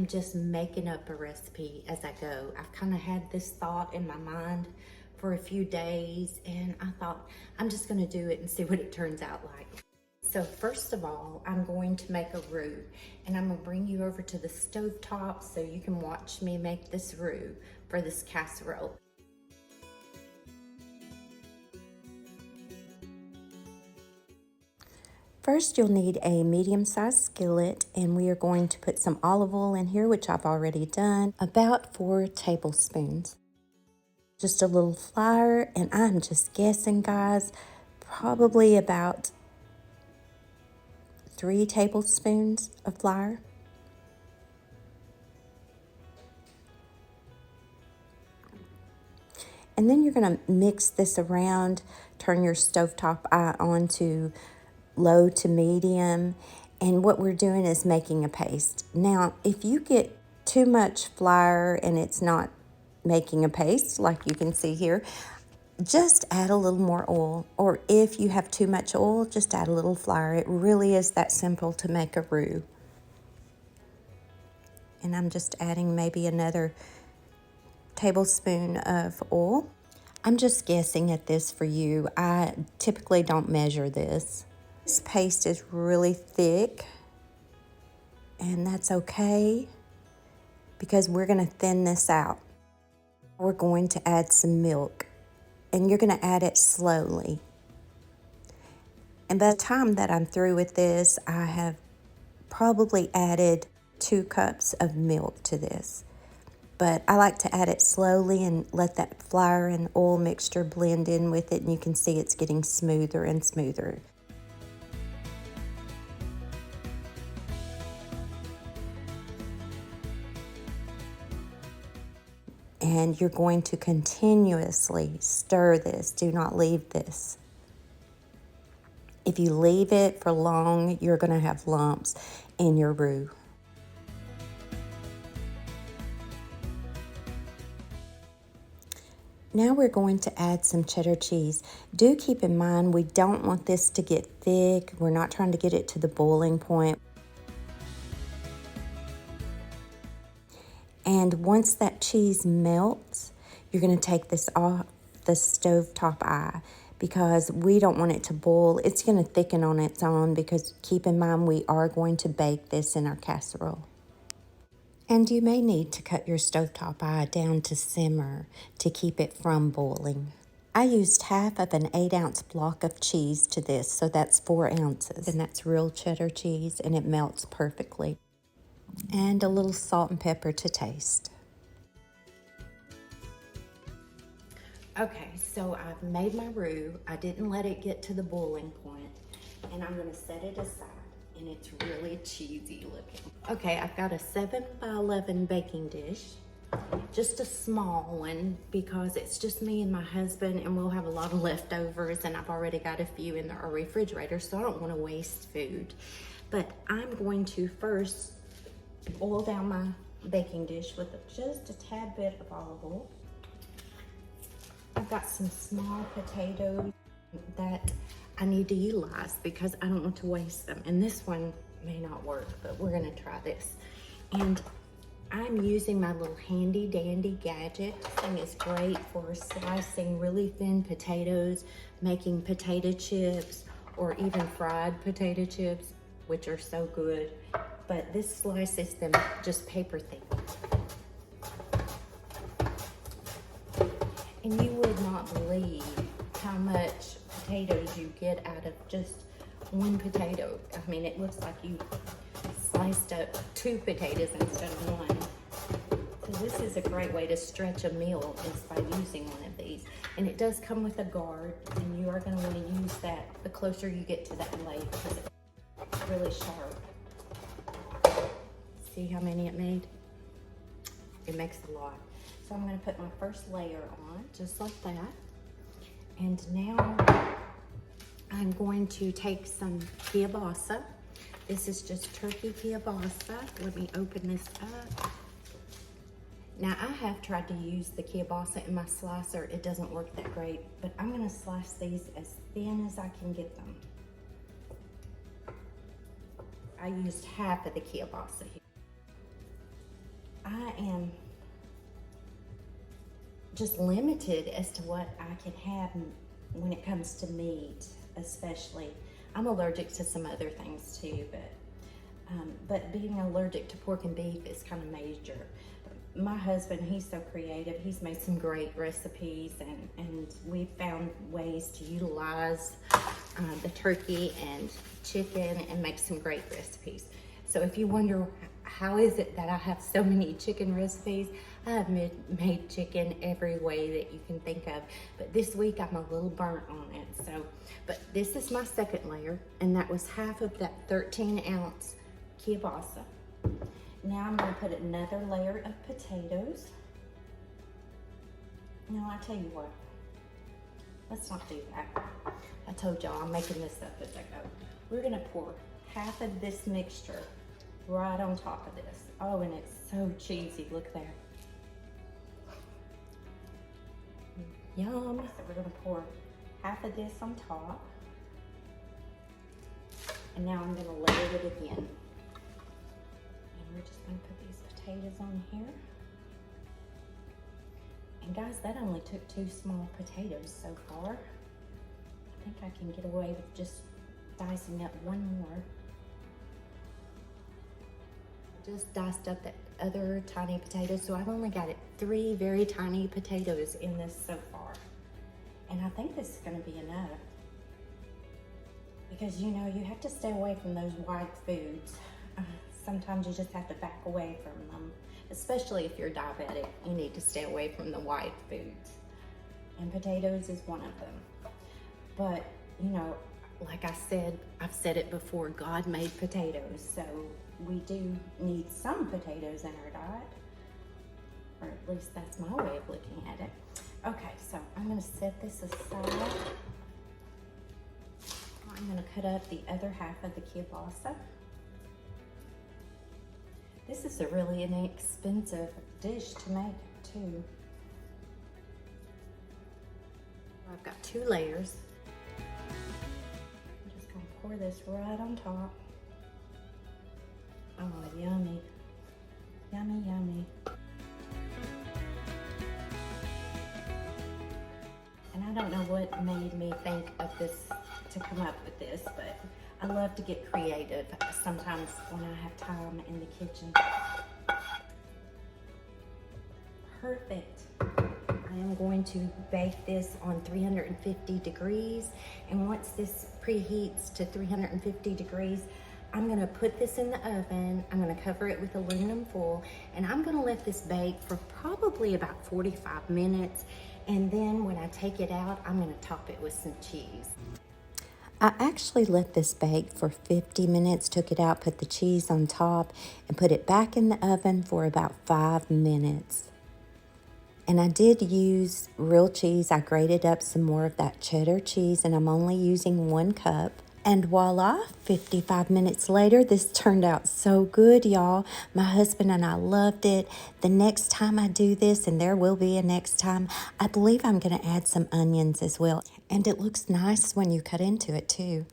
am just making up a recipe as I go. I've kind of had this thought in my mind for a few days, and I thought I'm just gonna do it and see what it turns out like. So first of all, I'm going to make a roux, and I'm gonna bring you over to the stovetop so you can watch me make this roux for this casserole. First, you'll need a medium-sized skillet, and we are going to put some olive oil in here, which I've already done, about 4 tablespoons. Just a little flour, and I'm just guessing, guys, probably about 3 tablespoons of flour. And then you're going to mix this around, turn your stovetop eye on to low to medium, and what we're doing is making a paste. Now, if you get too much flour and it's not making a paste, like you can see here, just add a little more oil, or if you have too much oil, just add a little flour. It really is that simple to make a roux. And I'm just adding maybe another tablespoon of oil. I'm just guessing at this for you. I typically don't measure this. This paste is really thick, and that's okay because we're going to thin this out. We're going to add some milk, and you're going to add it slowly. And by the time that I'm through with this, I have probably added 2 cups of milk to this. But I like to add it slowly and let that flour and oil mixture blend in with it, and you can see it's getting smoother and smoother. And you're going to continuously stir this. Do not leave this. If you leave it for long, you're going to have lumps in your roux. Now we're going to add some cheddar cheese. Do keep in mind, we don't want this to get thick. We're not trying to get it to the boiling point. And once that cheese melts, you're going to take this off the stovetop eye because we don't want it to boil. It's going to thicken on its own because keep in mind we are going to bake this in our casserole. And you may need to cut your stovetop eye down to simmer to keep it from boiling. I used half of an 8-ounce block of cheese to this, so that's 4 ounces. And that's real cheddar cheese, and it melts perfectly. And a little salt and pepper to taste. Okay, so I've made my roux. I didn't let it get to the boiling point, and I'm gonna set it aside, and it's really cheesy looking. Okay, I've got a 7x11 baking dish, just a small one because it's just me and my husband, and we'll have a lot of leftovers, and I've already got a few in our refrigerator, so I don't wanna waste food. But I'm going to first oil down my baking dish with just a tad bit of olive oil. I've got some small potatoes that I need to utilize because I don't want to waste them. And this one may not work, but we're gonna try this. And I'm using my little handy dandy gadget. This thing is great for slicing really thin potatoes, making potato chips, or even fried potato chips, which are so good. But this slices them just paper thin. And you would not believe how much potatoes you get out of just one potato. I mean, it looks like you sliced up 2 potatoes instead of 1. So this is a great way to stretch a meal is by using one of these. And it does come with a guard, and you are gonna wanna use that the closer you get to that blade because it's really sharp. See how many it made? It makes a lot. So I'm going to put my first layer on, just like that. And now I'm going to take some kielbasa. This is just turkey kielbasa. Let me open this up. Now I have tried to use the kielbasa in my slicer. It doesn't work that great, but I'm going to slice these as thin as I can get them. I used half of the kielbasa here. I am just limited as to what I can have when it comes to meat, especially. I'm allergic to some other things too, but being allergic to pork and beef is kind of major. My husband, he's so creative. He's made some great recipes, and we've found ways to utilize the turkey and chicken and make some great recipes. So if you wonder how is it that I have so many chicken recipes, I have made chicken every way that you can think of. But this week I'm a little burnt on it. So, but this is my second layer, and that was half of that 13-ounce kielbasa. Now I'm going to put another layer of potatoes. Now I tell you what, let's not do that. I told y'all I'm making this up as I go. We're going to pour half of this mixture right on top of this. Oh, and it's so cheesy. Look there. Yum. So we're going to pour half of this on top. And now I'm going to layer it again. And we're just going to put these potatoes on here. And guys, that only took 2 small potatoes so far. I think I can get away with just dicing up one more. Just diced up that other tiny potato, so I've only got 3 very tiny potatoes in this so far. And I think this is going to be enough. Because you know, you have to stay away from those white foods. Sometimes you just have to back away from them. Especially if you're diabetic, you need to stay away from the white foods. And potatoes is one of them. But, you know, like I said, I've said it before, God made potatoes. So we do need some potatoes in our diet. Or at least that's my way of looking at it. Okay, so I'm gonna set this aside. I'm gonna cut up the other half of the kielbasa. This is a really inexpensive dish to make too. I've got 2 layers. I'm just gonna pour this right on top. Oh, yummy. Yummy, yummy. And I don't know what made me think of this, to come up with this, but I love to get creative sometimes when I have time in the kitchen. Perfect. I am going to bake this on 350 degrees. And once this preheats to 350 degrees, I'm gonna put this in the oven. I'm gonna cover it with aluminum foil, and I'm gonna let this bake for probably about 45 minutes. And then when I take it out, I'm gonna top it with some cheese. I actually let this bake for 50 minutes, took it out, put the cheese on top, and put it back in the oven for about 5 minutes. And I did use real cheese. I grated up some more of that cheddar cheese, and I'm only using 1 cup. And voila, 55 minutes later, this turned out so good, y'all. My husband and I loved it. The next time I do this, and there will be a next time, I believe I'm going to add some onions as well. And it looks nice when you cut into it too.